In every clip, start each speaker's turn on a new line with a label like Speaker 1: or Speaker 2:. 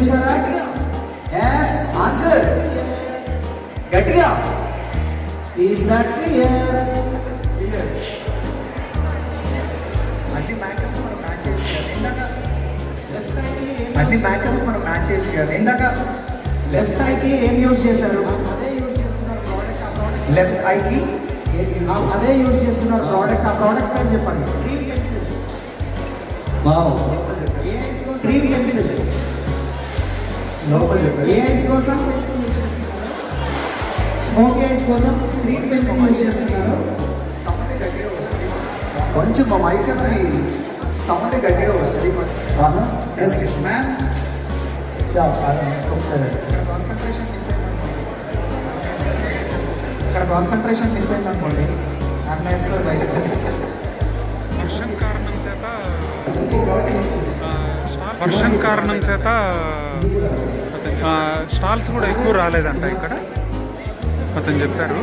Speaker 1: చూసారా? Yes answer గట్టిగా. Is that clear?
Speaker 2: అన్ని బ్యాకప్ మనం మ్యాచ్ చేసి కదా ఇందాక
Speaker 1: లెఫ్ట్ ఐకి ఏం యూజ్ చేశారు? అదే యూజ్ చేస్తున్నారు ప్రోడక్ట్. ఆ ప్రోడక్ట్
Speaker 2: లెఫ్ట్ ఐకి
Speaker 1: అదే యూజ్ చేస్తున్నారు ప్రోడక్ట్. ఆ ప్రోడక్ట్ పేరు చెప్పండి. Cream pencil. Wow. Cream pencil.
Speaker 2: లోపల చెప్పారు.
Speaker 1: ఏ ఐస్ కోసం? స్మోక్ ఐస్ కోసం క్రీమ్ పెన్సిల్ యూజ్ చేస్తున్నారు.
Speaker 2: సౌండ్ గట్టిగా వస్తుంది కొంచెం మా మైక్ సౌండ్ గట్టిగా వస్తుంది మ్యామ్.
Speaker 1: ఒకసారి ఇక్కడ కాన్సన్ట్రేషన్ మిస్ అయిందనుకోండి అన్న వేస్తారు బయట.
Speaker 3: వర్షం కారణం చేత స్టాల్స్ కూడా ఎక్కువ రాలేదంట ఇక్కడ అతను చెప్పారు.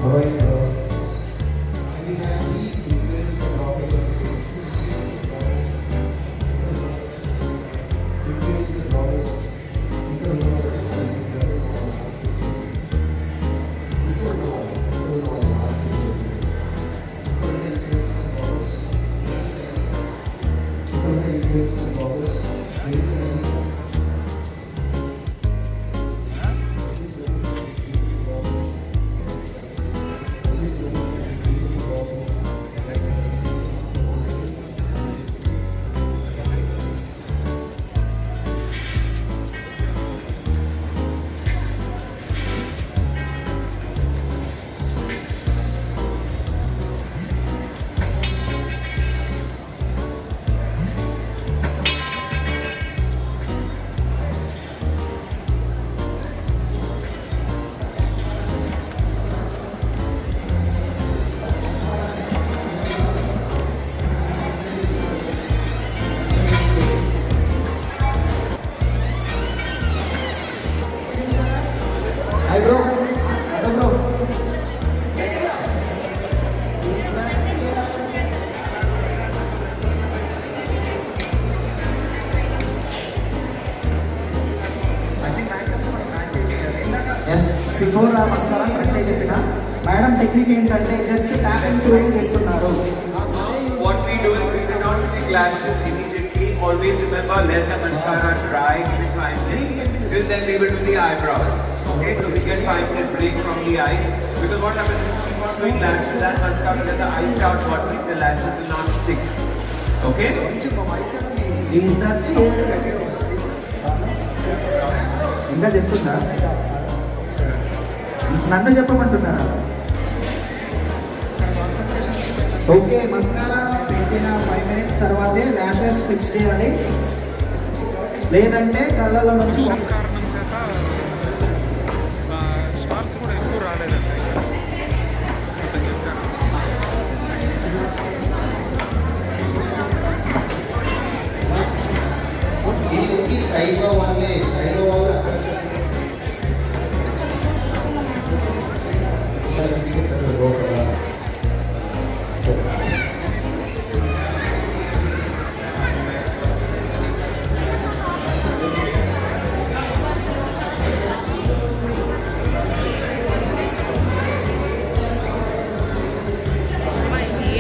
Speaker 4: growing and we have these influences and office of influences and office because
Speaker 1: Hi bro. Hello bro.
Speaker 2: అన్ని బ్యాకప్ మనం మ్యాచ్ చేసేయాలి ఇందాక
Speaker 1: ఎస్ సిఫోరా మస్కారా కరెక్టే చెప్పిన మేడం టెక్నిక్ ఏంటంటే జస్ట్ ట్యాప్ అండ్ టూయింగ్ చేస్తున్నారు.
Speaker 5: What we do is we do not stick lashes immediately. Always remember, let the mascara dry, give it 5 minutes. Till then we will do the eyebrow. Okay, so we get 5 minutes break from the eye. Because what happens is keep on doing lashes and mascara, then the eye starts watering, the lashes will not stick. Okay?
Speaker 2: కొంచెం మా mic
Speaker 1: is that
Speaker 2: sound గట్టిగా వస్తుంది.
Speaker 1: ఇంకా చెప్తుందా? నన్ను చెప్పమంటున్నారా? Okay mascara పెట్టిన 5 minutes తర్వాతే lashes fix చేయాలి, లేదంటే కళ్ళలో నుంచి
Speaker 3: వర్షం కారణం చేత స్టార్స్ కూడా ఎక్కువ రాలేదంట ఇక్కడ చెప్పాను.
Speaker 4: ఇది ఉండి సైడ్లో వాళ్ళే సైడ్లో వాళ్ళు అక్కడ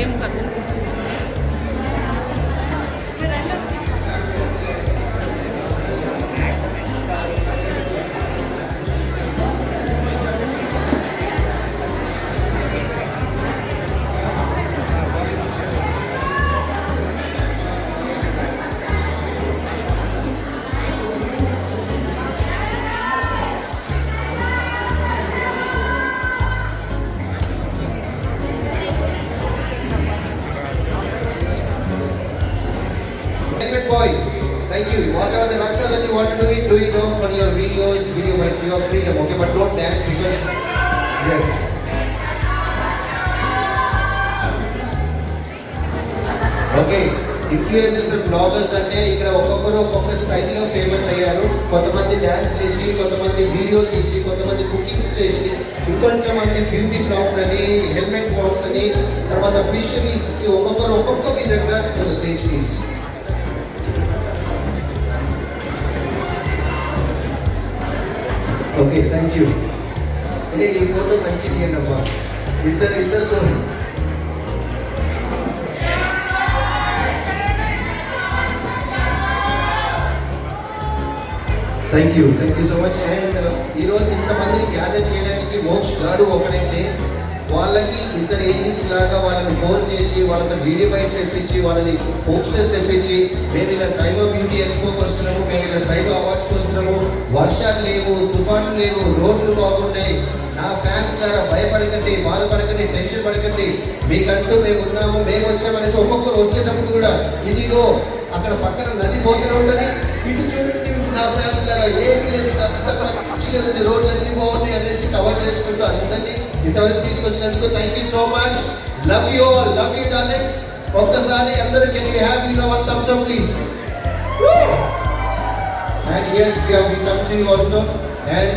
Speaker 6: ఏం కదా
Speaker 4: boy, thank you. Whatever the raksha that you want to do it off for your videos, video bites, your freedom, okay? But don't dance because, yes. Okay influencers and bloggers అంటే ఇక్కడ ఒక్కొక్కరు ఒక్కొక్క స్టైల్లో ఫేమస్ అయ్యారు. కొంతమంది dance చేసి, కొంతమంది వీడియోలు తీసి, కొంతమంది కుకింగ్స్ చేసి, ఇంకొంచెం మంది బ్యూటీ బ్లాగ్స్ అని, హెల్మెట్ బ్లాగ్స్ అని, తర్వాత ఫిషరీస్, ఒక్కొక్కరు ఒక్కొక్క విధంగా stage please. Okay thank you. ఈ ఫోటో మంచిది అన్నమ్మా. ఇద్దరు thank you so much. And ఈరోజు ఇంతమందిని గ్యాదర్ చేయడానికి మోక్ష గాడు ఒకడైతే వాళ్ళకి ఇద్దరు ఏజెంట్స్ లాగా వాళ్ళని ఫోన్ చేసి వాళ్ళతో వీడియో బైట్స్ తెప్పించి వాళ్ళని పోస్టర్స్ తెప్పించి మేము ఇలా సైబర్ బ్యూటీ ఎక్స్పోకి వస్తున్నాము, మేము ఇలా సైబర్ అవార్డ్స్కి వస్తున్నాము, వర్షాలు లేవు, తుఫాన్లు లేవు, రోడ్లు బాగున్నాయి, నా ఫ్యాన్స్ ద్వారా భయపడకండి, బాధపడకండి, టెన్షన్ పడకండి, మీకంటూ మేము ఉన్నాము, మేము వచ్చామనేసి ఒక్కొక్కరు వచ్చేటప్పుడు కూడా ఇదిగో అక్కడ పక్కన నది పోతూనే ఉంటుంది, ఇటు చూడండి నా ఫ్యాన్స్ ద్వారా ఏమీ లేదు, అంత మంచిగా ఉంది, రోడ్లన్నీ బాగున్నాయి అనేసి కవర్ చేసుకుంటూ అందరినీ ఇంతవరకు తీసుకొచ్చినందుకు thank you so much. Love you all, love you darlings. ఒక్కసారి అందరూ can you have you know one thumbs up please. And yes we have come to you also and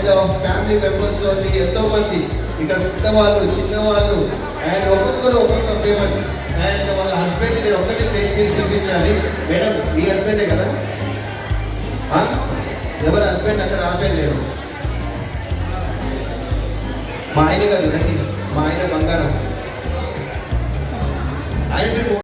Speaker 4: family members తోటి ఎంతో మంది ఇక్కడ పెద్దవాళ్ళు చిన్నవాళ్ళు అండ్ ఒక్కొక్కరు ఒక్కొక్క ఫేమస్ అండ్ వాళ్ళ హస్బెండ్ నేను ఒక్కటి స్టేజ్ మీద చూపించాలి. మేడం మీ హస్బెండే కదా? ఎవరు హస్బెండ్ అక్కడ ఆపండి. నేను మా ఆయన గారు రండి. మా ఆయన బంగారం. ఆయన పేరు